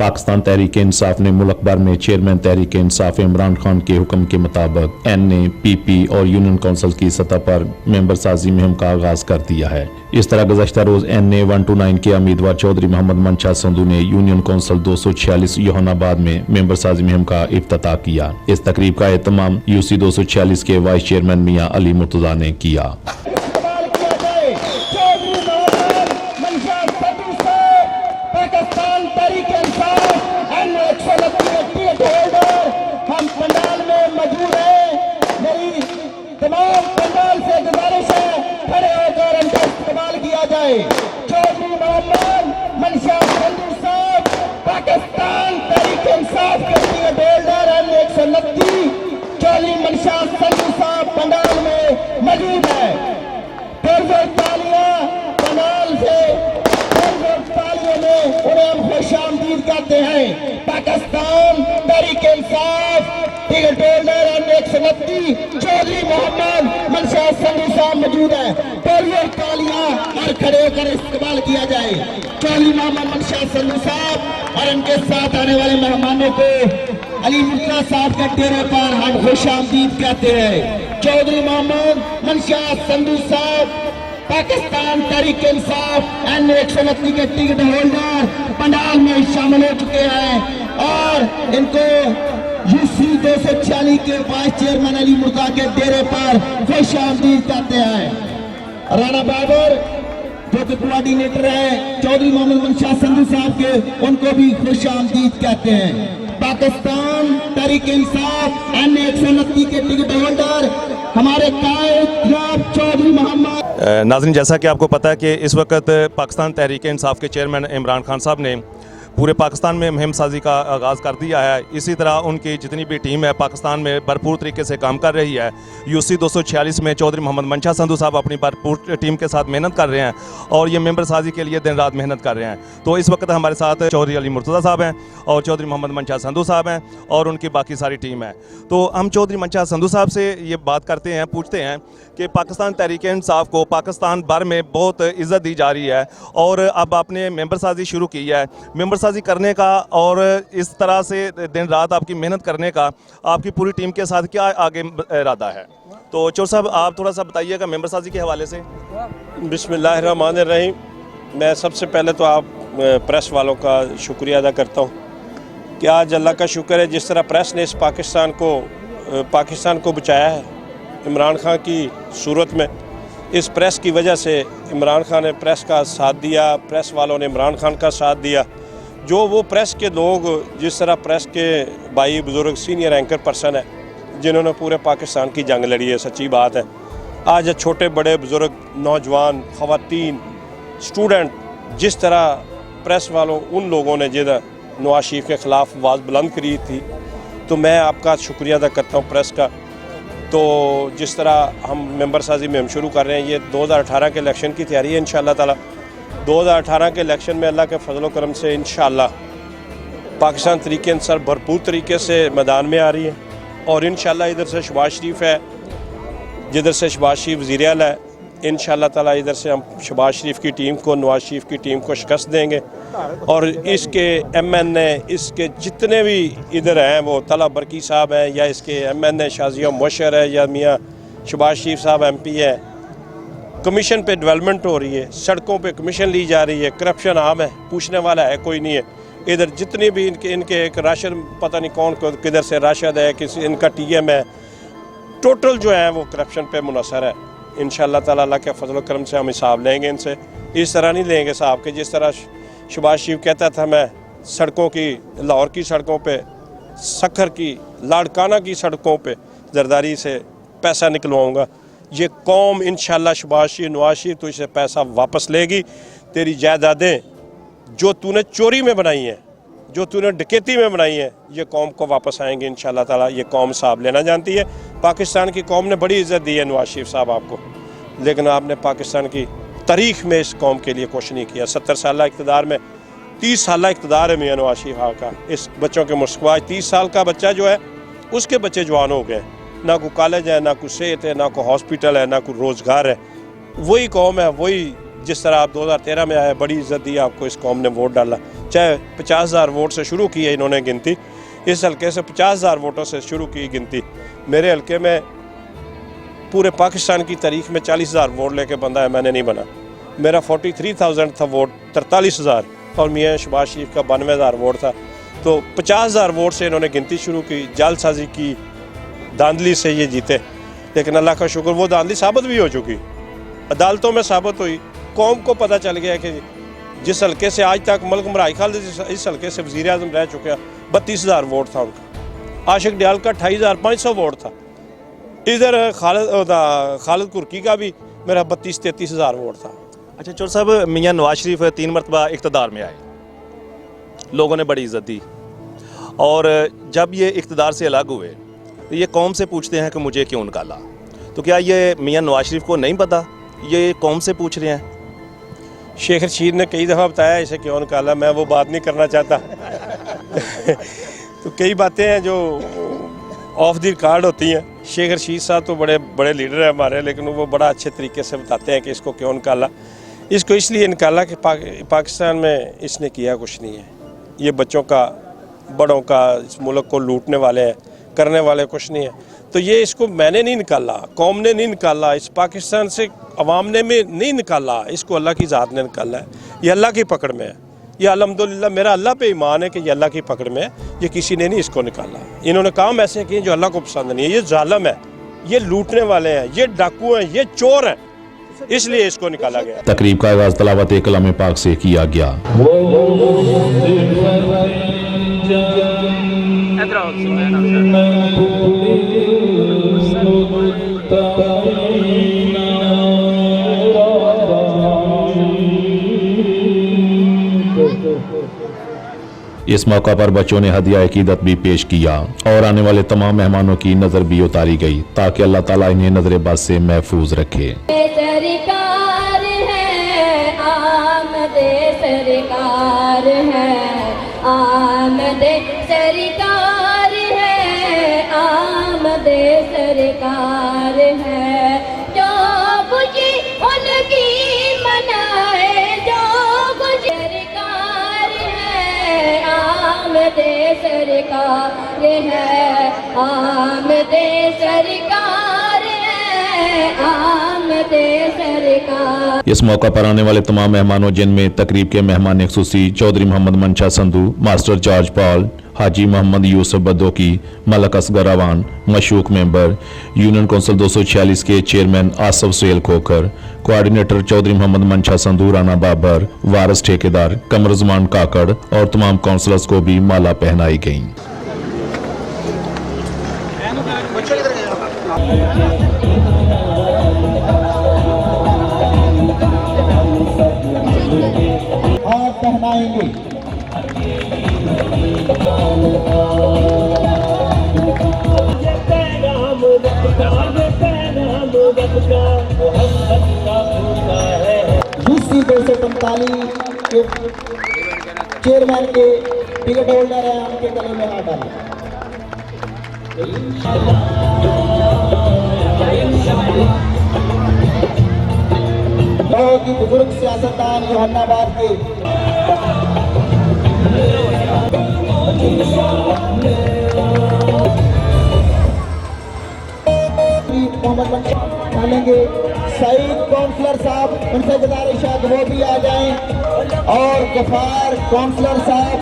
पाकिस्तान तहरीक इंसाफ ने मुल्क भर में चेयरमैन तहरीक इंसाफ इमरान खान के हुक्म के मुताबिक NA, PP और यूनियन कौंसिल की सतह पर मेंबर साजी मुहिम का आगाज कर दिया है। इस तरह गुज़श्ता रोज NA 129 के उम्मीदवार चौधरी मोहम्मद मंशा संधू ने यूनियन कौंसिल 246 योहानाबाद में मेंबर साजी मुहिम का इफ्तिताह किया। इस तकरीब का एहतमाम UC 246 के वाइस चेयरमैन मियां अली मुर्तजा ने किया। पाकिस्तान तहरीक इंसाफ हम पंडाल में मौजूद हैं। मेरी तमाम पंडाल से गुजारिश है खड़े होकर इनका इस्तेमाल किया जाए। चौधरी मोहम्मद मंशा संधू साहब पाकिस्तान तहरीक इंसाफ के टिकट होल्डर M129 चौधरी मंशा संधू साहब पंडाल में मौजूद है। तालियां पंडाल से उन्हें हम खुशामदीद करते हैं। Pakistan Tehreek Insaf ticket holder M129 Chaudhry Mohammad Mansha Sandhu साहब मौजूद है। तालियां और खड़े होकर इस्तेमाल किया जाए। चौधरी मोहम्मद मंशा संधू साहब और इनके साथ आने वाले मेहमानों को अली मुर्तजा साहब के डेरे पर हम खुशामदीद कहते हैं। चौधरी मोहम्मद मंशा संधू साहब पाकिस्तान तहरीक इंसाफ N129 के टिकट होल्डर पंडाल में शामिल हो चुके हैं और इनको UC 246 के वाइस चेयरमैन अली मुर्तजा के डेरे पर खुशामदीद कहते हैं। राणा बाबर जो कि कोऑर्डिनेटर है चौधरी मोहम्मद मंशा संधू साहब के, उनको भी खुशामदीद कहते हैं। पाकिस्तान तहरीक इंसाफ N129 के टिकट होल्डर हमारे कायद चौधरी मोहम्मद। नाज़रीन, जैसा कि आपको पता है कि इस वक्त पाकिस्तान तहरीक इंसाफ के चेयरमैन इमरान खान साहब ने पूरे पाकिस्तान में मुहिम साजी का आगाज़ कर दिया है। इसी तरह उनकी जितनी भी टीम है पाकिस्तान में भरपूर तरीके से काम कर रही है। UC 246 में चौधरी मोहम्मद मंशा संधू साहब अपनी भरपूर टीम के साथ मेहनत कर रहे हैं और ये मेंबर साजी के लिए दिन रात मेहनत कर रहे हैं। तो इस वक्त हमारे साथ चौधरी अली मुर्तजा साहब हैं और चौधरी मोहम्मद मंशा संधू साहब हैं और उनकी बाकी सारी टीम है। तो हम चौधरी मंशा संधू साहब से ये बात करते हैं, पूछते हैं कि पाकिस्तान तहरीक इंसाफ को पाकिस्तान भर में बहुत इज़्ज़त दी जा रही है और अब आपने मेंबर साजी शुरू की है। मेंबर साजी करने का और इस तरह से दिन रात आपकी मेहनत करने का आपकी पूरी टीम के साथ क्या आगे इरादा है? तो चौधरी साहब आप थोड़ा सा बताइएगा मेंबर साजी के हवाले से। बिस्मिल्लाहिर्रहमानिर्रहीम। मैं सबसे पहले तो आप प्रेस वालों का शुक्रिया अदा करता हूँ कि आज अल्लाह का शुक्र है जिस तरह प्रेस ने इस पाकिस्तान को बचाया है इमरान खान की सूरत में। इस प्रेस की वजह से इमरान खान ने प्रेस का साथ दिया, प्रेस वालों ने इमरान खान का साथ दिया। जो वो प्रेस के लोग जिस तरह प्रेस के भाई बुज़ुर्ग सीनियर एंकर पर्सन है जिन्होंने पूरे पाकिस्तान की जंग लड़ी है, सच्ची बात है। आज छोटे बड़े बुज़ुर्ग, नौजवान, ख़वातीन, स्टूडेंट, जिस तरह प्रेस वालों उन लोगों ने जिधर नवाज शरीफ के ख़िलाफ़ आवाज़ बुलंद करी थी, तो मैं आपका शुक्रिया अदा करता हूँ प्रेस का। तो जिस तरह हम मेंबर साजी में हम शुरू कर रहे हैं, ये 2018 के इलेक्शन की तैयारी है इंशाअल्लाह ताला। 2018 के इलेक्शन में अल्लाह के फजल करम से इंशाअल्लाह पाकिस्तान तहरीक इंसाफ भरपूर तरीके से मैदान में आ रही है और इंशाअल्लाह इधर से शहबाज शरीफ है, जिधर से शहबाज शरीफ वज़ीर आला है, इंशाअल्लाह ताला इधर से हम शहबाज शरीफ की टीम को, नवाज शरीफ की टीम को शिकस्त देंगे और इसके MNA इसके जितने भी इधर हैं, वो तला बरकी साहब हैं या इसके MNA शाजिया मुबशर है या मियाँ शहबाज शरीफ साहब MP है, कमीशन पे डेवलपमेंट हो रही है, सड़कों पे कमीशन ली जा रही है, करप्शन आम है, पूछने वाला है कोई नहीं है। इधर जितने भी इनके एक राशन पता नहीं कौन किधर से राशद है, किसी इनका TM है, टोटल जो है वो करप्शन पे मुनसर है। इंशाअल्लाह ताला अल्लाह के फजल करम से हम हिसाब लेंगे इनसे। इस तरह नहीं लेंगे साहब के जिस तरह शहबाज शरीफ कहता था मैं सड़कों की, लाहौर की सड़कों पे, सखर की, लाड़काना की सड़कों पे जरदारी से पैसा निकलवाऊँगा। ये कौम इंशाअल्लाह शहबाज शरीफ, नवाज शरीफ तो इसे पैसा वापस लेगी। तेरी जायदादें जो तूने चोरी में बनाई हैं, जो तूने डकैती में बनाई हैं, ये कौम को वापस आएंगे इंशाअल्लाह ताला। ये कौम हिसाब लेना जानती है। पाकिस्तान की कौम ने बड़ी इज़्ज़त दी है नवाज शरीफ साहब आपको, लेकिन आपने पाकिस्तान की तारीख़ में इस कौम के लिए कुछ नहीं किया। 70 साल इक़्तिदार में 30 साल इक़्तिदार है मियाँ नवाज शरीफ का। इस बच्चों के मुस्कुराए 30 साल का बच्चा जो है उसके बच्चे जवान हो गए, ना कोई कॉलेज है, ना कोई सेहत है, ना कोई हॉस्पिटल है, ना कोई रोज़गार है। वही कौम है, वही जिस तरह आप 2013 में आए, बड़ी इज़्ज़त दी आपको, इस कौम ने वोट डाला। चाहे 50,000 वोट से शुरू की है इन्होंने गिनती, इस हलके से 50,000 वोटों से शुरू की गिनती। मेरे हलके में पूरे पाकिस्तान की तारीख में 40,000 वोट लेके बंदा है, मैंने नहीं बना। मेरा 43,000 था वोट, 43,000, और मियाँ शहबाज शरीफ का 92,000 वोट था। तो 50,000 वोट से इन्होंने गिनती शुरू की, जालसाजी की, धांधली से ये जीते। लेकिन अल्लाह का शुक्र वो धांधली साबित भी हो चुकी, अदालतों में साबित हुई। कौम को पता चल गया कि जिस हलके से आज तक मलिक मराई खालिद इस हलके से वज़ीर आज़म रह चुके, 32,000 वोट था उनका। आशिक डियाल का 28,500 वोट था। इधर खालिद कुर्की का भी मेरा 32-33,000 वोट था। अच्छा चौर साहब, मियाँ नवाज शरीफ 3 मरतबा इक़्तिदार में आए, लोगों ने बड़ी इज़्ज़त दी, और जब ये इक़्तिदार से अलग हुए तो ये कौम से पूछते हैं कि मुझे क्यों निकाला। तो क्या ये मियाँ नवाज शरीफ को नहीं पता, ये कौम से पूछ रहे हैं? शेख रशीद ने कई दफ़ा बताया इसे क्यों निकाला, मैं वो बात नहीं करना चाहता। तो कई बातें हैं जो ऑफ द रिकॉर्ड होती हैं। शेख रशीद साहब तो बड़े बड़े लीडर हैं हमारे, लेकिन वो बड़ा अच्छे तरीके से बताते हैं कि इसको क्यों निकाला। इसको इसलिए निकाला कि पाकिस्तान में इसने किया कुछ नहीं है। ये बच्चों का, बड़ों का, इस मुल्क को लूटने वाले हैं, करने वाले कुछ नहीं है। तो ये इसको मैंने नहीं निकाला, कौम ने नहीं निकाला, इस पाकिस्तान से अवाम ने में नहीं निकाला, इसको अल्लाह की ज़ात ने निकाला है। ये अल्लाह की पकड़ में है। ये अल्हम्दुलिल्लाह मेरा अल्लाह पे ईमान है कि ये अल्लाह की पकड़ में है। ये किसी ने नहीं इसको निकाला। इन्होंने काम ऐसे किए जो अल्लाह को पसंद नहीं है। ये जालिम है, ये लूटने वाले हैं, ये डाकू हैं, ये चोर हैं, इसलिए इसको निकाला गया। तकरीब का आगाज तलावत कलाम पाक से किया गया। इस मौका पर बच्चों ने हदिया अकीदत भी पेश किया और आने वाले तमाम मेहमानों की नजर भी उतारी गई ताकि अल्लाह ताला इन्हें नजर बद से महफूज रखे। सरकार है, आमदे सरकार है, आमदे सरकार है, आमदे सरकार है। जो खुशी उनकी मनाए, जो खुशी सरकार है, आमदे सरकार है, आमदे सरकार है, आमदे सरकार। इस मौका पर आने वाले तमाम मेहमानों जिनमें तकरीब के मेहमान खुसूसी Chaudhry Mohammad Mansha Sandhu, master George Paul, Haji Mohammad Yousuf Badoki, Malak Asghar Awan, Mashooq member, union council 246 के चेयरमैन आसफ सुहेल खोखर, कोऑर्डिनेटर चौधरी मोहम्मद मंशा संधू, राना बाबर, वारस ठेकेदार, कमरजमान काकड़ और तमाम काउंसलर्स को भी माला पहनाई गई। और पहनाएंगे। दूसरी 245 के चेयरमैन के टिकट होल्डर हैं, उनके गले में हाथ डालें। बहुत ही बुजुर्ग सियासतदान जहानाबाद के मोहम्मद डालेंगे। सईद काउंसलर साहब, उनसे गुजारिश है कि वो भी आ जाएं, और गफार काउंसलर साहब,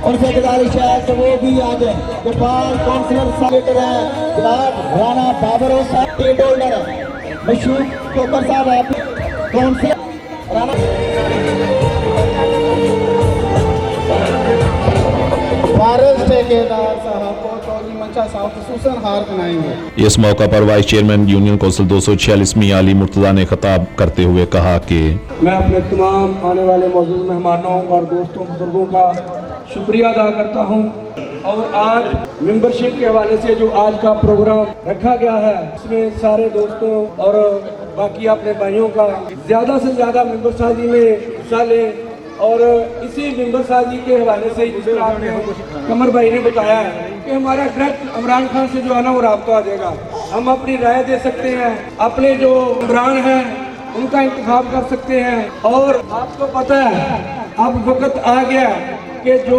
उनसे गुजारिश है कि वो भी आ जाएं। गफार काउंसलर साहब हैं, जनाब राना बाबर साहब टिकट होल्डर है, मशहूर कोकर साहब आप काउंसलर राना वारिस ठेकेदार साहब को चौधरी मंशा साहब खुसूसन हार बनाएंगे। इस मौका पर वाइस चेयरमैन यूनियन कौंसिल 246 मियां अली मुर्तजा ने खिताब करते हुए कहा कि मैं अपने तमाम आने वाले मौजूद मेहमानों और दोस्तों बुजुर्गों का शुक्रिया अदा करता हूं। और आज मेंबरशिप के हवाले से जो आज का प्रोग्राम रखा गया है, इसमें सारे दोस्तों और बाकी अपने भाइयों का ज़्यादा से ज़्यादा मेंबर साजी में हिस्सा लें। और इसी मेंबर साजी के हवाले से जिस तरह आपने कमर भाई ने बताया है कि हमारा डायरेक्ट इमरान खान से जो है ना वो राब्ता आ जाएगा, हम अपनी राय दे सकते हैं, अपने जो इमरान हैं उनका इंतखाब कर सकते हैं। और आपको पता है अब वक्त आ गया कि जो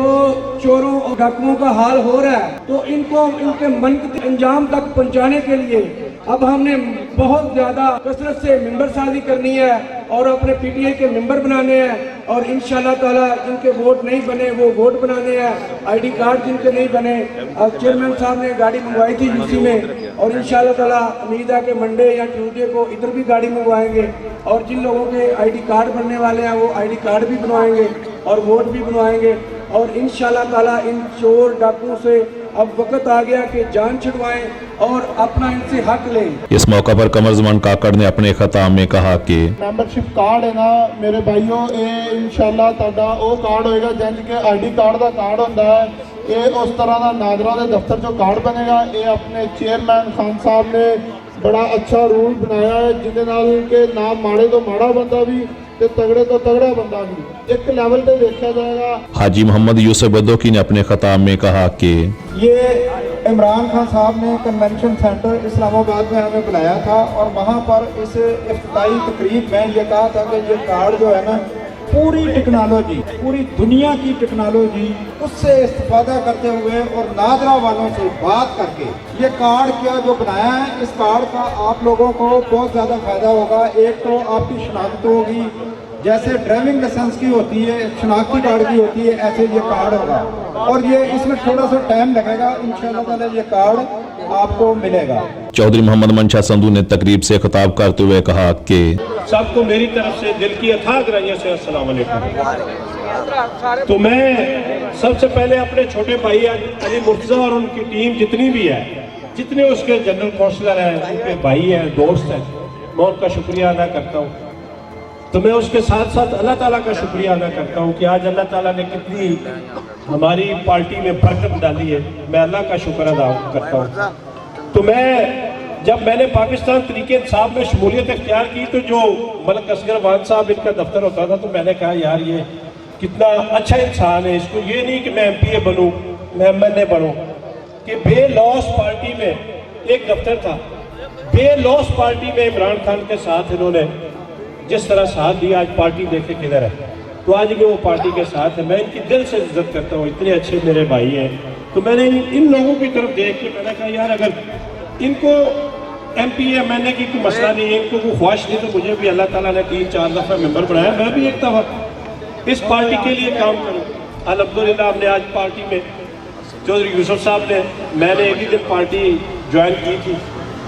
चोरों और डाकुओं का हाल हो रहा है तो इनको इनके मनकत अंजाम तक पहुंचाने के लिए अब हमने बहुत ज़्यादा कसरत से मेंबर साजी करनी है और अपने पीटीआई के मेंबर बनाने हैं और इंशाल्लाह ताला जिनके वोट नहीं बने वो वोट बनाने हैं। आईडी कार्ड जिनके नहीं बने, अब चेयरमैन साहब ने गाड़ी मंगवाई थी यूसी में और इंशाल्लाह ताला उम्मीद है कि मंडे या ट्यूसडे को इधर भी गाड़ी मंगवाएंगे और जिन लोगों के आईडी कार्ड बनने वाले हैं वो आईडी कार्ड भी बनवाएंगे और वोट भी बनवाएंगे और इंशाल्लाह ताला इन चोर डाकुओं से अब वक्त आ गया कि जान छुड़वाएं और अपना इनसे हक लें। इस मौका पर कमर जमान काकड़ ने अपने खिताब में कहा कि ਮੈਂਬਰਸ਼ਿਪ ਕਾਰਡ ਹੈ ਨਾ ਮੇਰੇ ਭਾਈਓ, ਇਹ ਇਨਸ਼ਾਅੱਲਾ ਤੁਹਾਡਾ ਉਹ ਕਾਰਡ ਹੋਏਗਾ ਜਿੰਜ ਕਿ ਆਈਡੀ ਕਾਰਡ ਦਾ ਕਾਰਡ ਹੁੰਦਾ ਹੈ, ਇਹ ਉਸ ਤਰ੍ਹਾਂ ਦਾ ਨਾਜ਼ਰਾਂ ਦੇ ਦਫ਼ਤਰ 'ਚੋਂ ਕਾਰਡ ਬਣੇਗਾ। ਇਹ ਆਪਣੇ ਚੇਅਰਮੈਨ ਖਾਨ ਸਾਹਿਬ ਨੇ ਬੜਾ ਅੱਛਾ ਰੂਲ ਬਣਾਇਆ ਹੈ ਜਿਹਦੇ ਨਾਲ ਕਿ ਨਾ ਮਾੜੇ ਤੋਂ ਮਾੜਾ ਬੰਦਾ ਵੀ ਤੇ ਤਗੜੇ ਤੋਂ तगड़ा बंदा भी एक लेवल पे देखा जाएगा। हाजी मोहम्मद यूसुफ बदोकी ने अपने खिताब में कहा कि ये इमरान खान साहब ने कन्वेंशन सेंटर इस्लामाबाद में हमें बुलाया था और वहाँ पर इस इफ्तिताई तकरीब में ये कहा था कि ये कार्ड जो है ना पूरी टेक्नोलॉजी, पूरी दुनिया की टेक्नोलॉजी उससे इस्तेफादा करते हुए और नादरा वालों से बात करके ये कार्ड क्या जो बनाया है, इस कार्ड का आप लोगों को बहुत ज़्यादा फ़ायदा होगा। एक तो आपकी शनाख्त होगी, जैसे ड्राइविंग लाइसेंस की होती है, शनाख्ती कार्ड की होती है, ऐसे ये कार्ड होगा और ये इसमें थोड़ा सा टाइम लगेगा, इंशाल्लाह ताला ये कार्ड आपको मिलेगा। चौधरी मोहम्मद मंशा संधू ने तकरीब से खिताब करते हुए कहा कि सबको मेरी तरफ से दिल की अथाह गराइयों से अस्सलाम वालेकुम। तो मैं सबसे पहले अपने छोटे भाई अली मुर्तज़ा और उनकी टीम जितनी भी है, जितने उसके जनरल काउंसलर हैं, उनके भाई हैं, दोस्त हैं, मैं उनका शुक्रिया अदा करता हूँ। तो मैं उसके साथ साथ अल्लाह ताला का शुक्रिया अदा करता हूँ कि आज अल्लाह ताला ने कितनी हमारी पार्टी में बरकत डाली है, मैं अल्लाह का शुक्र अदा करता हूँ। तो जब मैंने पाकिस्तान तरीके इंसाफ में शमूलियत इख्तियार की तो जो मलिक असगर वान साहब इनका दफ्तर होता था तो मैंने कहा यार ये कितना अच्छा इंसान है, इसको ये नहीं कि मैं MPA बनूँ, मैं MLA बनूँ। कि बेलॉस पार्टी में एक दफ्तर था, बेलॉस पार्टी में इमरान खान के साथ इन्होंने जिस तरह साथ दिया, आज पार्टी देखे किधर है। तो आज भी वो पार्टी के साथ है, मैं इनकी दिल से इज्जत करता हूँ, इतने अच्छे मेरे भाई हैं। तो मैंने इन लोगों की तरफ देख के मैंने कहा यार अगर इनको MPA MLA की कोई मसला नहीं है, इनको कोई ख्वाहिश नहीं, तो मुझे भी अल्लाह ताला ने 3-4 दफ़ा मेंबर बनाया, मैं भी एक दफ़ा इस पार्टी के लिए काम करूँ। अल्हम्दुलिल्लाह हमने आज पार्टी में चौधरी यूसुफ साहब ने, मैंने एक ही दिन पार्टी ज्वाइन की थी,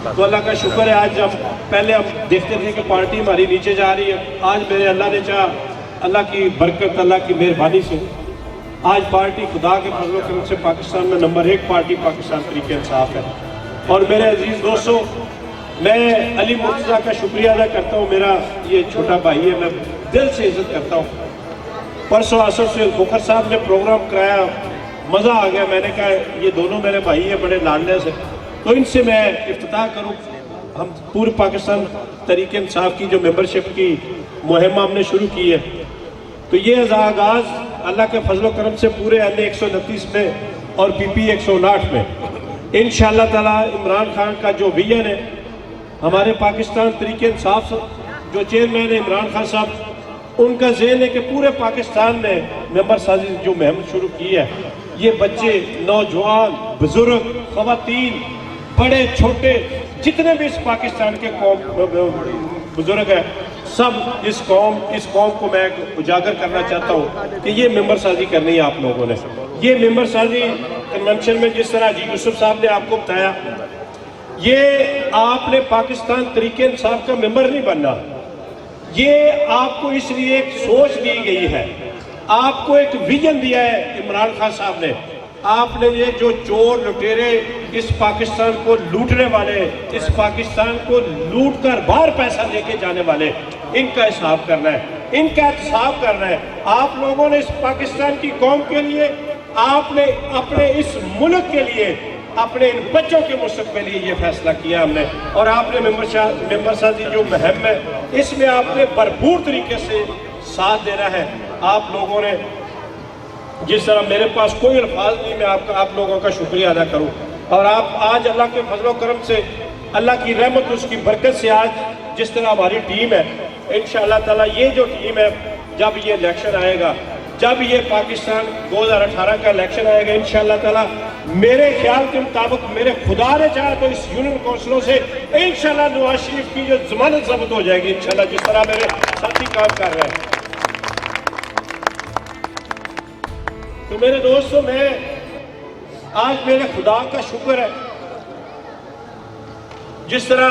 तो अल्लाह का शुक्र है आज हम पहले हम देखते थे कि पार्टी हमारी नीचे जा रही है, आज मेरे अल्लाह ने चाहा, अल्लाह की बरकत, अल्लाह की मेहरबानी से आज पार्टी खुदा के फजल करम से पाकिस्तान में नंबर 1 पार्टी पाकिस्तान तरीके इंसाफ है। और मेरे अजीज़ दोस्तों, मैं अली मुर्तज़ा का शुक्रिया अदा करता हूँ, मेरा ये छोटा भाई है, मैं दिल से इज्जत करता हूँ। परसों आसफ से बुखर साहब ने प्रोग्राम कराया, मज़ा आ गया, मैंने कहा ये दोनों मेरे भाई हैं बड़े लाडले से, तो इनसे मैं इफ्तिताह करूँ। हम पूरे पाकिस्तान तरीके इंसाफ की जो मेंबरशिप की मुहिम हमने शुरू की है, तो ये आगाज़ अल्लाह के फजल करम से पूरे NA 129 में और PP 159 में इंशाअल्लाह ताला इमरान खान का जो विजन है, हमारे पाकिस्तान तरीके इंसाफ जो चेयरमैन है इमरान खान साहब, उनका ज़हन है कि पूरे पाकिस्तान में मेंबर साजी जो मुहिम शुरू की है, ये बच्चे, नौजवान, बुजुर्ग, ख़वातीन, बड़े छोटे, जितने भी इस पाकिस्तान के कौम बुजुर्ग हैं, सब इस कौम को मैं उजागर करना चाहता हूँ कि ये मेंबर साजी करनी है आप लोगों ने। ये मेंबर साजी कन्वेंशन में जिस तरह जी यूसुफ साहब ने आपको बताया, ये आपने पाकिस्तान तरीके इंसाफ का मेंबर नहीं बनना, ये आपको इसलिए एक सोच दी गई है, आपको एक विजन दिया है इमरान खान साहब ने। आपने ये जो चोर लुटेरे इस पाकिस्तान को लूटने वाले, इस पाकिस्तान को लूट कर बाहर पैसा लेके जाने वाले, इनका हिसाब करना है, इनका हिसाब करना है। आप लोगों ने इस पाकिस्तान की कौम के लिए, आपने अपने इस मुल्क के लिए, अपने इन बच्चों के मुस्तक़बिल के लिए ये फैसला किया हमने। और आपने मेंबर साजी जो मुहिम है, इसमें आपने भरपूर तरीके से साथ देना है। आप लोगों ने जिस तरह, मेरे पास कोई अल्फाज नहीं, मैं आप लोगों का शुक्रिया अदा करूं। और आप आज अल्लाह के फजल करम से, अल्लाह की रहमत, उसकी बरकत से आज जिस तरह हमारी टीम है, इंशाअल्लाह ताला ये जो टीम है, जब ये इलेक्शन आएगा जब ये पाकिस्तान 2018 का इलेक्शन आएगा इंशाअल्लाह ताला, मेरे ख्याल के मुताबिक, मेरे खुदा ने चाहा तो इस यूनियन काउंसिलों से इंशाअल्लाह नवाज शरीफ की जो जमानत जब्त हो जाएगी इंशाअल्लाह, जिस तरह मेरे साथी काम कर रहे हैं। तो मेरे दोस्तों, मैं आज मेरे खुदा का शुक्र है जिस तरह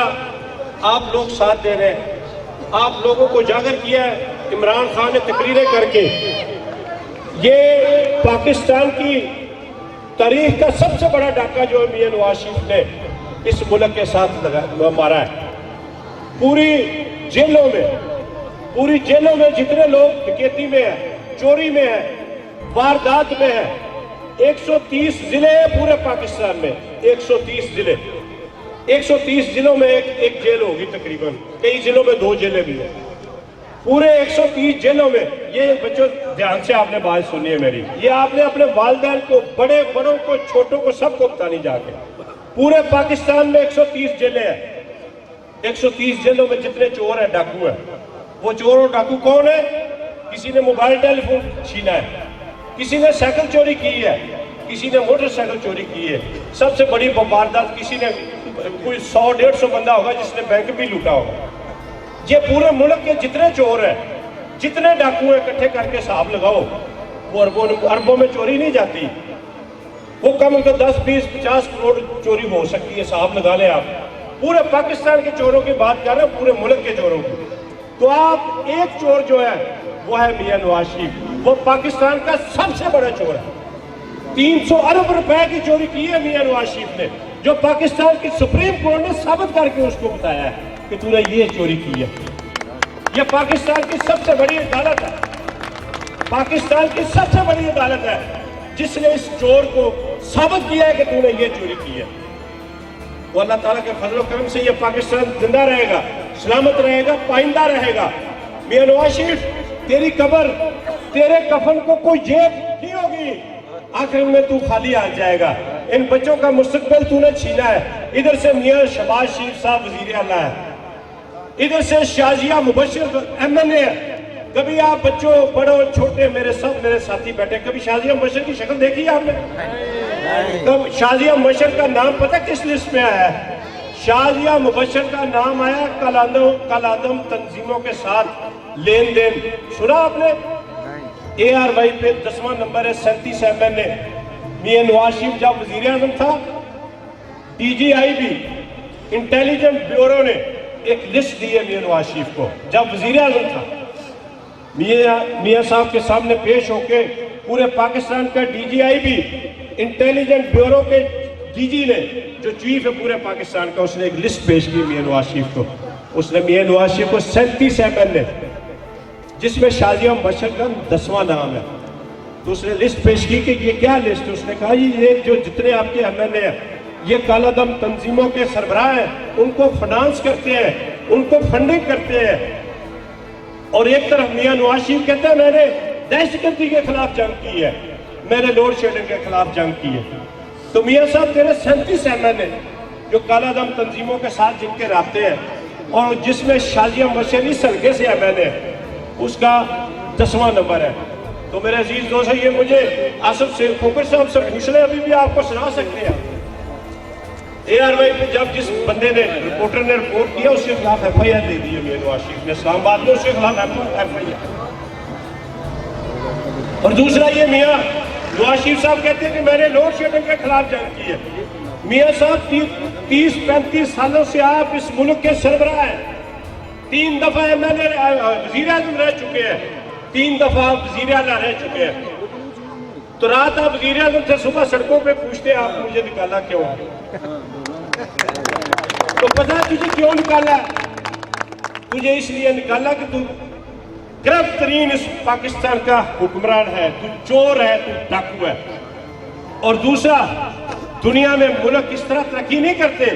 आप लोग साथ दे रहे हैं, आप लोगों को उजागर किया है इमरान खान ने तकरीरें करके। ये पाकिस्तान की तारीख का सबसे बड़ा डाका जो है मियां नवाज शरीफ ने इस मुल्क के साथ मारा है। पूरी जेलों में जितने लोग डकैती में है, चोरी में है, वारदात में है, 130 जिले हैं पूरे पाकिस्तान में, 130 जिले, 130 जिलों में एक जेल होगी तकरीबन, कई जिलों में 2 जेलें भी हैं। पूरे 130 जेलों में, ये बच्चों ध्यान से आपने बात सुनी है मेरी, ये आपने अपने वालिदैन को, बड़ों को, छोटों को, सबको बतानी जाके। पूरे पाकिस्तान में 130 जेलें हैं। 130 जेलों में जितने चोर हैं, डाकू हैं, वो चोर और डाकू कौन है? किसी ने मोबाइल टेलीफोन छीना है, किसी ने साइकिल चोरी की है, किसी ने मोटरसाइकिल चोरी की है। सबसे बड़ी वारदात, किसी ने कोई 100-150 बंदा होगा जिसने बैंक भी लूटा होगा। ये पूरे मुल्क के जितने चोर हैं, जितने डाकू हैं, इकट्ठे करके हिसाब लगाओ, वो अरबों में चोरी नहीं जाती, वो कम तो 10, 20, 50 करोड़ चोरी हो सकती है। हिसाब लगा लें आप। पूरे पाकिस्तान के चोरों की बात कर रहे हैं, पूरे मुल्क के चोरों की। तो आप एक चोर जो है वो है मियां नवाज शरीफ, वो पाकिस्तान का सबसे बड़ा चोर है। 300 अरब रुपए की चोरी की है मियां नवाज शरीफ ने, जो पाकिस्तान की सुप्रीम कोर्ट ने साबित करके उसको बताया है कि तूने ये चोरी की है। ये पाकिस्तान की सबसे बड़ी अदालत है, पाकिस्तान की सबसे बड़ी अदालत है जिसने इस चोर को साबित किया है कि तूने ये चोरी की है। वो अल्लाह ताला के फजल करम से ये पाकिस्तान जिंदा रहेगा, सलामत रहेगा, पाइंदा रहेगा। मियां नवाज शरीफ, तेरी कब्र, तेरे कफन को कोई जेब नहीं होगी, आखिर में तू खाली आ जाएगा। इन बच्चों का मुस्तकबिल तूने छीना है। इधर से मियां शहबाज शरीफ साहब वजीर आला है, इधर से शाजिया मुबशर MNA है। कभी आप बच्चों, बड़ों, छोटे, मेरे साथी बैठे, कभी शाजिया मुबशर की शक्ल देखी है आपने? तो शाजिया मुबशर का नाम पता किस लिस्ट में आया है? शाजिया मुबशर का नाम आया कलादम तंजीमों के साथ लेन देन। सुना आपने? ARY पे 10वां नंबर है, 37 MNA। मियां नवाज शरीफ जब वजीर आजम था, DGIB इंटेलिजेंस ब्यूरो ने एक लिस्ट दी है मियां नवाज शरीफ को, जब वजीर आजम था। मियां साहब के सामने पेश होके पूरे पाकिस्तान का DGIB इंटेलिजेंस ब्यूरो के DG ने, जो चीफ है पूरे पाकिस्तान का, उसने एक लिस्ट पेश की मियां नवाज शरीफ को। उसने मियां नवाज शरीफ को 37 MNA, जिसमें शाजिया मुबशर का 10वां नाम है, तो उसने लिस्ट पेश की कि ये क्या लिस्ट है। उसने कहा ये जो जितने आपके MNA हैं, ये कालादम तंजीमों के सरबराह हैं, उनको फाइनेंस करते हैं, उनको फंडिंग करते हैं। और एक तरफ मियां नवाज शरीफ कहते हैं मैंने दहशतगर्दी के खिलाफ जंग की है, मैंने लोड शेडिंग के खिलाफ जंग की है। तो मियां साहब, तेरे 37 MNA जो कालादम तंजीमों के साथ जिनके राब्ते हैं, और जिसमें शाजिया मुबशर इस हल्के से MNA, उसका 10वां नंबर है। तो मेरे अजीज दोस्त, ये मुझे आसिफ शेख खोकर साहब से पूछ ले, अभी भी आपको सुना सकते हैं। ARY पे जब जिस बंदे ने, रिपोर्टर ने रिपोर्ट किया, उसके खिलाफ FIR दे दी है मियां नवाज शरीफ ने इस्लामाबाद में, उसके खिलाफ FIR। और दूसरा, ये मियां नवाज शरीफ साहब कहते हैं कि मैंने लोड शेडिंग के खिलाफ जंग की है। मियां साहब 30-35 सालों से आप इस मुल्क के सरबराह हैं, 3 दफा MNA वजीर आजम रह चुके हैं, 3 दफा वजीर आला रह चुके हैं। तो रात आप वजीर आजम से सुबह सड़कों पे पूछते हैं, आप मुझे निकाला क्यों? तो पता है तुझे क्यों निकाला? तुझे इसलिए निकाला कि तू गिरफ्त तरीन इस पाकिस्तान का हुक्मरान है, तू चोर है, तू डाकू है। और दूसरा, दुनिया में मुल्क इस तरह तरक्की नहीं करते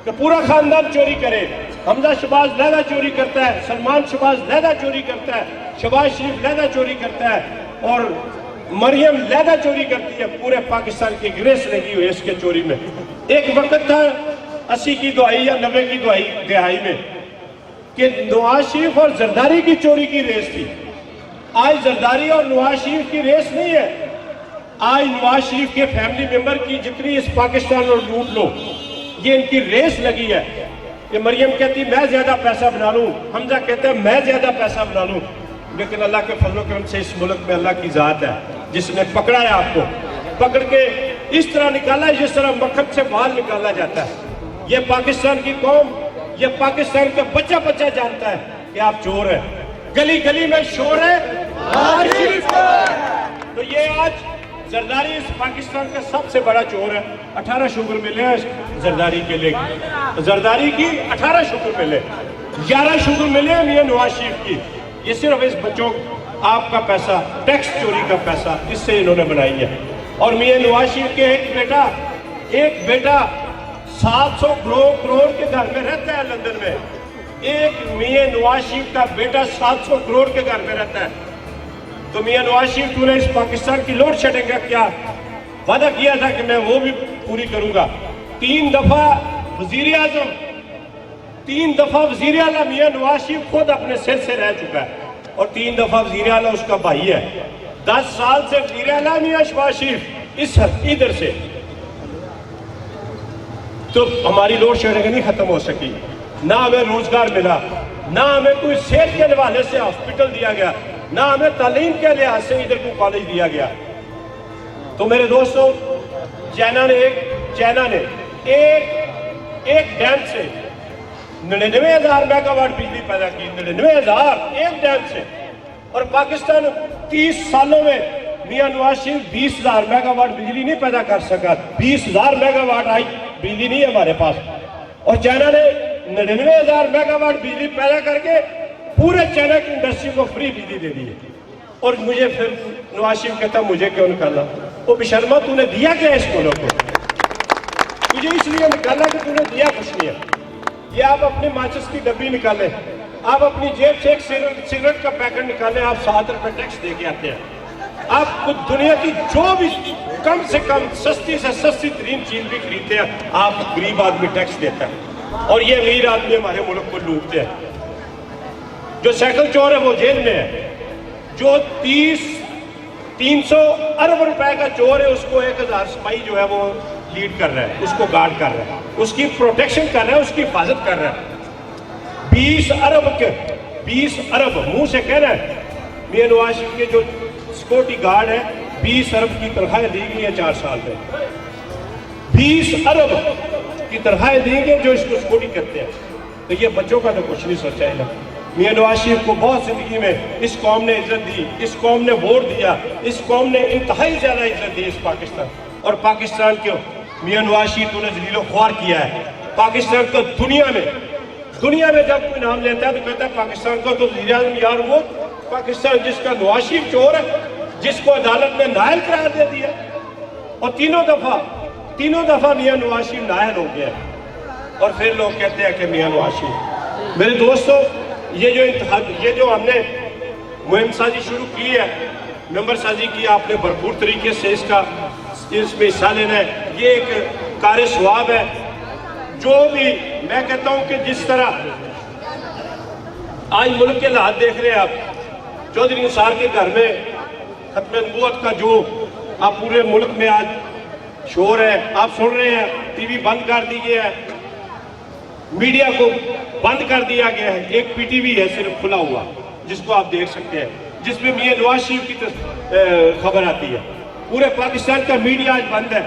कि पूरा खानदान चोरी करे। हमजा शहबाज लहदा चोरी करता है, सलमान शहबाज लहदा चोरी करता है, शहबाज शरीफ लहदा चोरी करता है, और मरियम लहदा चोरी करती है। पूरे पाकिस्तान की ग्रेस लगी हुई है इसके चोरी में। एक वक्त था 80 की दहाई या 90 की दहाई में कि नवाज शरीफ और जरदारी की चोरी की रेस थी। आज जरदारी और नवाज शरीफ की रेस नहीं है। आज नवाज शरीफ के फैमिली मेंबर की जितनी इस पाकिस्तान और लूट लो, ये इनकी रेस लगी है। कि मरियम कहती मैं ज्यादा पैसा बना लूं, हमजा कहते हैं मैं ज्यादा पैसा बना लूं। लेकिन अल्लाह के फजल करम से इस मुल्क में अल्लाह की जात है जिसने पकड़ा है आपको, पकड़ के इस तरह निकाला है जिस तरह मक्खन से बाल निकाला जाता है। ये पाकिस्तान की कौम, ये पाकिस्तान का बच्चा बच्चा जानता है कि आप चोर हैं। गली गली में शोर है तो ये आज जरदारी इस पाकिस्तान का सबसे बड़ा चोर है। 18 शुगर मिले हैं जरदारी के लिए, जरदारी की 18 शुगर मिले, 11 शुगर मिले मियां नवाज शरीफ की। ये सिर्फ इस बच्चों आपका पैसा, टैक्स चोरी का पैसा इससे इन्होंने बनाई है। और मियां नवाज शरीफ के एक बेटा 700 करोड़ के घर में रहता है लंदन में। एक मियां नवाज शरीफ का बेटा 700 करोड़ के घर में रहता है। तो मियां नवाज शरीफ तूने इस पाकिस्तान की लोड शेडिंग का क्या वादा किया था कि मैं वो भी पूरी करूंगा। 3 दफा वजीर आजम, 3 दफा वजीर आला मियां नवाज शरीफ खुद अपने सिर से रह चुका है और 3 दफा वजीर आला उसका भाई है। 10 साल से वजीर आला मियां शहबाज शरीफ इस इधर से, तो हमारी लोड शेडिंग नहीं खत्म हो सकी। ना हमें रोजगार मिला, ना हमें कोई सेहत के हवाले से हॉस्पिटल दिया गया, ना हमें तालीम के लिहाज से इधर को कॉलेज दिया गया। तो मेरे दोस्तों, चाइना ने एक डैम से 99,000 मेगावाट बिजली पैदा की, 99,000 एक डैम से। और पाकिस्तान 30 सालों में मियां नवाज शरीफ 20,000 मेगावाट बिजली नहीं पैदा कर सका। 20,000 मेगावाट आई बिजली नहीं है हमारे पास, और चाइना ने 99,000 मेगावाट बिजली पैदा करके पूरे चाइना की इंडस्ट्री को फ्री बिजली दे दी है। और मुझे फिर नवाज शरीफ कहता मुझे क्यों निकाला? वो बेशर्मा, तूने दिया क्या इस मुल्क को? तुझे इसलिए निकाला कि तूने दिया कुछ नहीं है। ये आप अपनी माचिस की डब्बी निकालें, आप अपनी जेब से एक सिगरेट का पैकेट निकालें, आप 7 रुपए टैक्स दे के आते हैं। आप दुनिया की जो भी कम से कम सस्ती से सस्ती तरीन चीज भी खरीदते हैं, आप गरीब आदमी टैक्स देता है। और ये अमीर आदमी हमारे मुल्क को लूटते हैं। जो साइकिल चोर है वो जेल में है, जो 300 अरब रुपए का चोर है उसको 1,000 सिपाही जो है वो लीड कर रहा है, उसको गार्ड कर रहा है, उसकी प्रोटेक्शन कर रहा है, उसकी हिफाजत कर रहा है। 20 अरब मुंह से कह रहा है। मियां नवाज शरीफ के जो सिक्योरिटी गार्ड है 20 अरब की तनख्वाहें दी गई है 4 साल में। 20 अरब की तनख्वाहें दी गई जो इसको सिक्योरिटी करते हैं। तो ये बच्चों का तो कुछ नहीं सोचा है। मियां नवाज शरीफ को बहुत जिंदगी में इस कौम ने इज्जत दी, इस कौम ने वोट दिया, इस कौम ने इंतहाई ज्यादा इज्जत दी इस पाकिस्तान। और पाकिस्तान को मियां नवाज शरीफ ने जलीलो ख्वार किया है। पाकिस्तान को दुनिया में जब कोई नाम लेता है तो कहता है पाकिस्तान को तो वज़ीर आज़म यार वो पाकिस्तान जिसका नवाज शरीफ चोर है, जिसको अदालत ने नाअहल करार दे दिया। और तीनों दफा मियां नवाज शरीफ नाअहल हो गया। और फिर लोग कहते हैं कि मियां नवाज शरीफ। मेरे दोस्तों, ये जो हमने मुहिम साजी शुरू की है, मेंबर साजी की, आपने भरपूर तरीके से इसमें हिस्सा लेना है। ये एक कार सवाब है। जो भी मैं कहता हूं कि जिस तरह आज मुल्क के हालात देख रहे हैं आप, चौधरी निसार के घर में खत्म नबूवत का जो आप पूरे मुल्क में आज शोर है, आप सुन रहे हैं। टीवी बंद कर दी गई है, मीडिया को बंद कर दिया गया है। एक पीटीवी है सिर्फ खुला हुआ जिसको आप देख सकते हैं, जिसमें मियां नवाज शरीफ की खबर आती है। पूरे पाकिस्तान का मीडिया आज बंद है,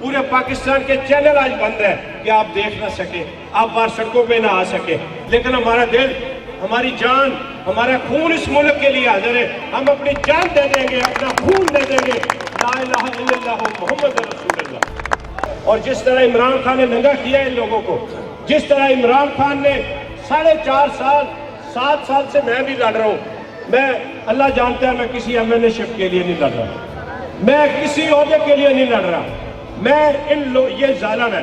पूरे पाकिस्तान के चैनल आज बंद है कि आप देख ना सके, आप बाहर सड़कों पे ना आ सके। लेकिन हमारा दिल, हमारी जान, हमारा खून इस मुल्क के लिए हाजिर है। हम अपनी जान दे देंगे, अपना खून दे देंगे। ला इलाहा इल्लल्लाह मुहम्मद रसूलुल्लाह। और जिस तरह इमरान खान ने नंगा किया इन लोगों को, जिस तरह इमरान खान ने 4.5 साल 7 साल से मैं भी लड़ रहा हूँ। मैं, अल्लाह जानता है, मैं किसी एमएलएशिप के लिए नहीं लड़ रहा, मैं किसी ओहदे के लिए नहीं लड़ रहा। मैं ये जालिम है।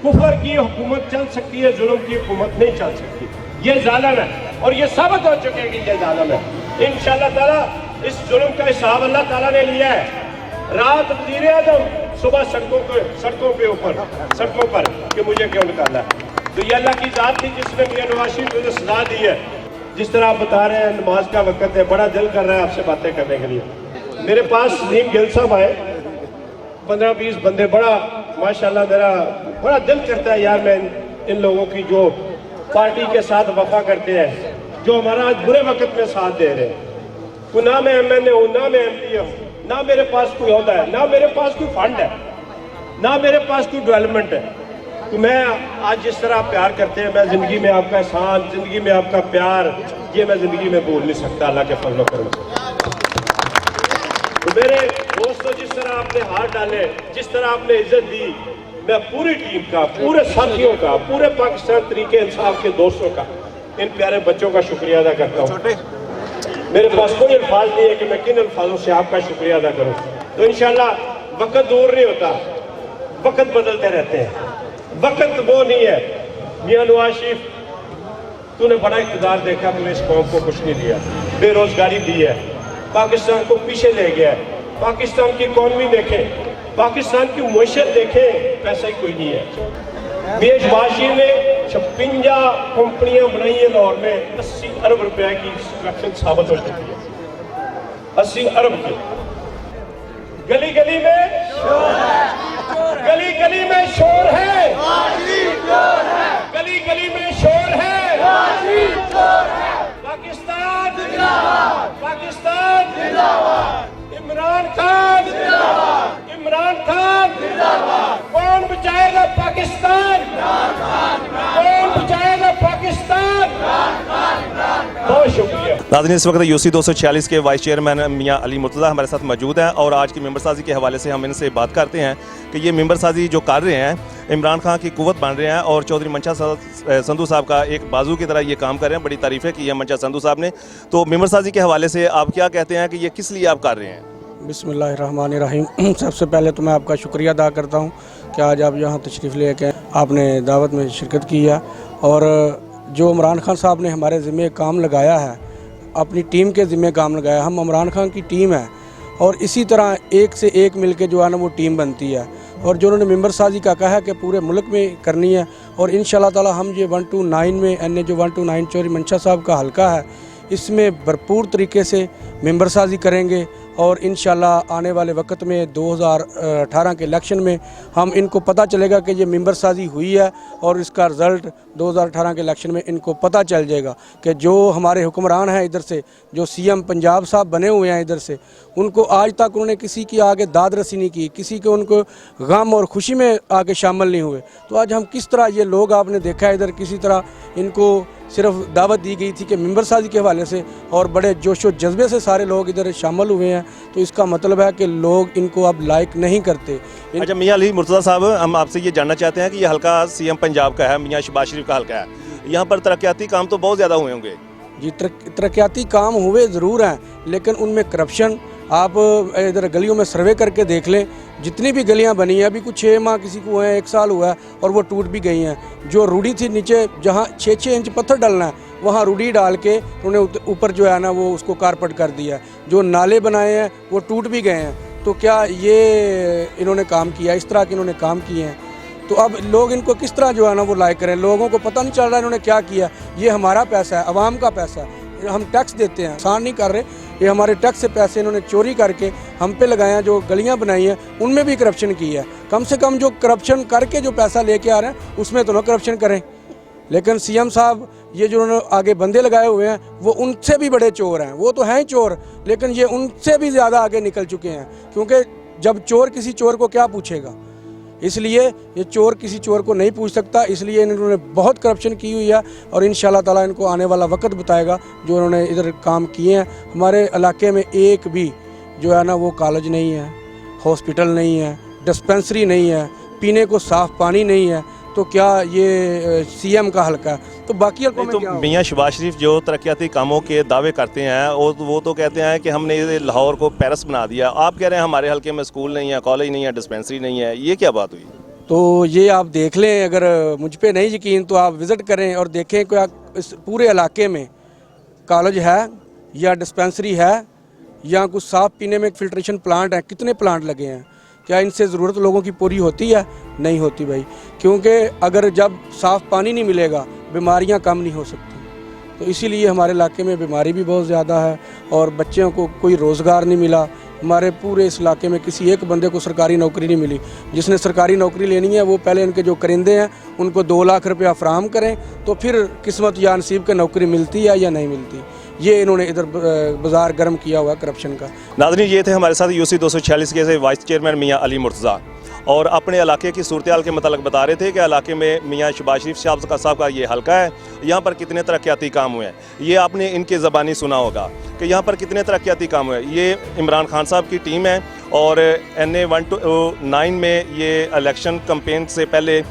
कुफर की हुकूमत चल सकती है, जुल्म की हुकूमत नहीं चल सकती। ये जालिम है और ये साबित हो चुके कि ये जालिम है। इंशाअल्लाह ताला इस जुल्म का हिसाब अल्लाह ताला ने लिया है। रात वज़ीर आज़म, सुबह सड़कों पर कि मुझे क्यों निकाला। तो ये अल्लाह की जात थी जिसने मियां नवाज शरीफ को सजा दी है। जिस तरह आप बता रहे हैं नमाज का वक्त है, बड़ा दिल कर रहा है आपसे बातें करने के लिए। मेरे पास नीम गिल साहब आए, 15-20 बंदे, बड़ा माशाल्लाह मेरा बड़ा दिल करता है यार, मैं इन लोगों की जो पार्टी के साथ वफा करते हैं, जो हमारा आज बुरे वक्त में साथ दे रहे हैं। तो ना मैं MNA हूँ, ना मैं MP हूँ, ना मेरे पास कोई ओहदा है, ना मेरे पास कोई फंड है, ना मेरे पास कोई डेवलपमेंट है। तो मैं आज जिस तरह आप प्यार करते हैं, मैं ज़िंदगी में आपका एहसान, ज़िंदगी में आपका प्यार, ये मैं ज़िंदगी में भूल नहीं सकता अल्लाह के फजल करम से। तो मेरे दोस्तों, जिस तरह आपने हाथ डाले, जिस तरह आपने इज्जत दी, मैं पूरी टीम का, पूरे साथियों का, पूरे पाकिस्तान तरीके इंसाफ के दोस्तों का, इन प्यारे बच्चों का शुक्रिया अदा करता हूँ। मेरे पास कोई अल्फाज नहीं है कि मैं किन अल्फाजों से आपका शुक्रिया अदा करूँ। तो इंशाल्लाह वक्त दूर नहीं होता, वक्त बदलते रहते हैं, वक्त वो नहीं है। मियां नवाज शरीफ, तूने बड़ा इक़्तिदार देखा, तूने इस कौम को कुछ नहीं दिया, बेरोजगारी दी है, पाकिस्तान को पीछे ले गया है। पाकिस्तान की इकॉनमी देखें, पाकिस्तान की मुआशरत देखें, पैसा ही कोई नहीं है। मियां शहबाज शरीफ ने 56 कंपनियां बनाई हैं लाहौर में, 80 अरब रुपए की कंस्ट्रक्शन साबित हो चुकी है, 80 अरब की। गली गली में शोर है, गली गली में शोर है, गली गली में शोर है। पाकिस्तान जिंदाबाद, पाकिस्तान जिंदाबाद, इमरान खान जिंदाबाद, इमरान खान जिंदाबाद। कौन बचाएगा पाकिस्तान? कौन बचाएगा पाकिस्तान? बहुत शुक्रिया। नाज़रीन, इस वक्त UC 246 के वाइस चेयरमैन मियां अली मुर्तज़ा हमारे साथ मौजूद हैं और आज की मेंबर साजी के हवाले से हम इनसे बात करते हैं कि ये मेंबर साजी जो कर रहे हैं, इमरान खान की कुव्वत बन रहे हैं और चौधरी मंशा संधू साहब का एक बाजू की तरह ये काम कर रहे हैं। बड़ी तारीफ़ें की है मंशा संधू साहब ने। तो मेंबर साजी के हवाले से आप क्या कहते हैं कि ये किस लिए आप कर रहे हैं? बिस्मिल्लाहिर्रहमानिर्रहीम। सबसे पहले तो मैं आपका शुक्रिया अदा करता हूँ कि आज आप यहाँ तशरीफ़ लेके आपने दावत में शिरकत की है। और जो इमरान खान साहब ने हमारे ज़िम्मे काम लगाया है, अपनी टीम के ज़िम्मे काम लगाया, हम इमरान खान की टीम है और इसी तरह एक से एक मिल के जो है ना वो टीम बनती है। और जो उन्होंने मेंबर साजी का कहा है कि पूरे मुल्क में करनी है, और इंशाल्लाह ताला हम ये 129 में NA जो 129 चौधरी मंशा साहब का हल्का है, इसमें भरपूर तरीके से मेंबर साजी करेंगे। और इंशाल्लाह आने वाले वक्त में 2018 के इलेक्शन में हम इनको पता चलेगा कि ये मेंबर साजी हुई है और इसका रिज़ल्ट 2018 के इलेक्शन में इनको पता चल जाएगा कि जो हमारे हुक्मरान हैं इधर से, जो CM पंजाब साहब बने हुए हैं इधर से, उनको आज तक उन्होंने किसी की आगे दाद रसी नहीं की, किसी के उनको गम और खुशी में आके शामिल नहीं हुए। तो आज हम किस तरह ये लोग आपने देखा है इधर, किसी तरह इनको सिर्फ दावत दी गई थी कि मेंबर साजी के हवाले से, और बड़े जोशो जज्बे से सारे लोग इधर शामिल हुए हैं। तो इसका मतलब है कि लोग इनको अब लाइक नहीं करते। अच्छा मियां अली मुर्तज़ा साहब, हम आपसे ये जानना चाहते हैं कि ये हल्का CM पंजाब का है, मियां शहबाज शरीफ का हल्का है, यहाँ पर तरक्याती काम तो बहुत ज़्यादा हुए होंगे। जी, तरक्याती काम हुए ज़रूर हैं, लेकिन उनमें करप्शन, आप इधर गलियों में सर्वे करके देख लें, जितनी भी गलियां बनी हैं, अभी कुछ 6 माह किसी को हुए हैं, 1 साल हुआ है और वो टूट भी गई हैं। जो रूढ़ी थी नीचे, जहां 6-6 इंच पत्थर डालना है, वहाँ रूढ़ी डाल के उन्होंने ऊपर जो है ना वो उसको कारपेट कर दिया। जो नाले बनाए हैं वो टूट भी गए हैं। तो क्या ये इन्होंने काम किया? इस तरह के इन्होंने काम किए हैं। तो अब लोग इनको किस तरह जो है ना वो लाइक करें? लोगों को पता नहीं चल रहा है इन्होंने क्या किया। ये हमारा पैसा है, आवाम का पैसा है, हम टैक्स देते हैं, आसान नहीं कर रहे। ये हमारे टैक्स से पैसे इन्होंने चोरी करके हम पे लगाए हैं। जो गलियां बनाई हैं उनमें भी करप्शन की है। कम से कम जो करप्शन करके जो पैसा लेके आ रहे हैं उसमें तो ना करप्शन करें। लेकिन CM साहब ये जो उन्होंने आगे बंदे लगाए हुए हैं वो उनसे भी बड़े चोर हैं। वो तो हैं ही चोर, लेकिन ये उनसे भी ज़्यादा आगे निकल चुके हैं। क्योंकि जब चोर किसी चोर को क्या पूछेगा, इसलिए ये चोर किसी चोर को नहीं पूछ सकता। इसलिए इन्होंने बहुत करप्शन की हुई है और इंशाल्लाह ताला इनको आने वाला वक्त बताएगा जो उन्होंने इधर काम किए हैं। हमारे इलाके में एक भी जो है ना वो कॉलेज नहीं है, हॉस्पिटल नहीं है, डिस्पेंसरी नहीं है, पीने को साफ़ पानी नहीं है। तो क्या ये CM का हल्का? तो बाकी हल्कों में क्या होगा? मियां शहबाज शरीफ जो तरक्याती कामों के दावे करते हैं और वो तो कहते हैं कि हमने लाहौर को पेरिस बना दिया। आप कह रहे हैं हमारे हल्के में स्कूल नहीं है, कॉलेज नहीं है, डिस्पेंसरी नहीं है। ये क्या बात हुई? तो ये आप देख लें, अगर मुझ पे नहीं यकीन तो आप विज़िट करें और देखें कि इस पूरे इलाके में कॉलेज है या डिस्पेंसरी है या कुछ साफ़ पीने में फिल्ट्रेशन प्लांट है। कितने प्लांट लगे हैं? क्या इनसे ज़रूरत लोगों की पूरी होती है? नहीं होती भाई। क्योंकि अगर जब साफ़ पानी नहीं मिलेगा बीमारियां कम नहीं हो सकती। तो इसीलिए हमारे इलाके में बीमारी भी बहुत ज़्यादा है और बच्चों को कोई रोज़गार नहीं मिला। हमारे पूरे इस इलाके में किसी एक बंदे को सरकारी नौकरी नहीं मिली। जिसने सरकारी नौकरी लेनी है वो पहले इनके जो करिंदे हैं उनको 2 लाख रुपया फराहम करें, तो फिर किस्मत या नसीब के नौकरी मिलती है या नहीं मिलती। ये इन्होंने इधर बाज़ार गर्म किया हुआ करप्शन का। नाज़रीन, ये थे हमारे साथ यूसी 246 के वाइस चेयरमैन मियाँ अली मुर्तज़ा, और अपने इलाके की सूरत हाल के मतलब बता रहे थे कि इलाके में मियाँ शहबाज शरीफ साहब का ये हल्का है, यहाँ पर कितने तरक्याती काम हुए हैं। ये आपने इनके ज़बानी सुना होगा कि यहाँ पर कितने तरक्याती काम हुए। ये इमरान खान साहब की टीम है और NA 129 में ये इलेक्शन कैंपेन से पहले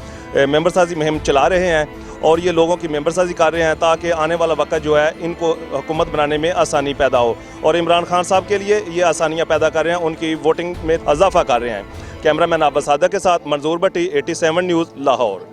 मेंबर साजी मुहिम चला रहे हैं और ये लोगों की मेंबर साजी कर रहे हैं ताकि आने वाला वक्त जो है इनको हुकूमत बनाने में आसानी पैदा हो, और इमरान खान साहब के लिए ये आसानियाँ पैदा कर रहे हैं, उनकी वोटिंग में इजाफा कर रहे हैं। कैमरामैन आबा सादक के साथ मंजूर भट्टी, 87 न्यूज़, लाहौर।